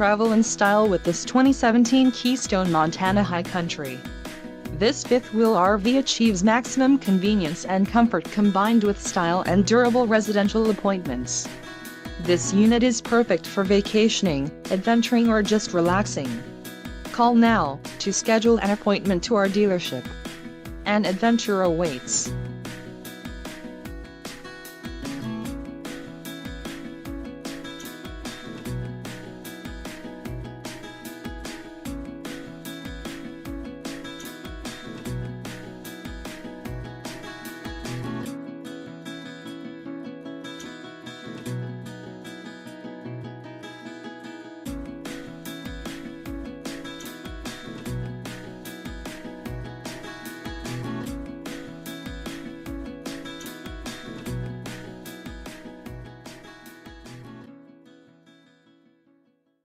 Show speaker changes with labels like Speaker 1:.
Speaker 1: travel in style with this 2017 Keystone Montana High Country. This fifth-wheel RV achieves maximum convenience and comfort combined with style and durable residential appointments. This unit is perfect for vacationing, adventuring or just relaxing. Call now to schedule an appointment to our dealership. An adventure awaits.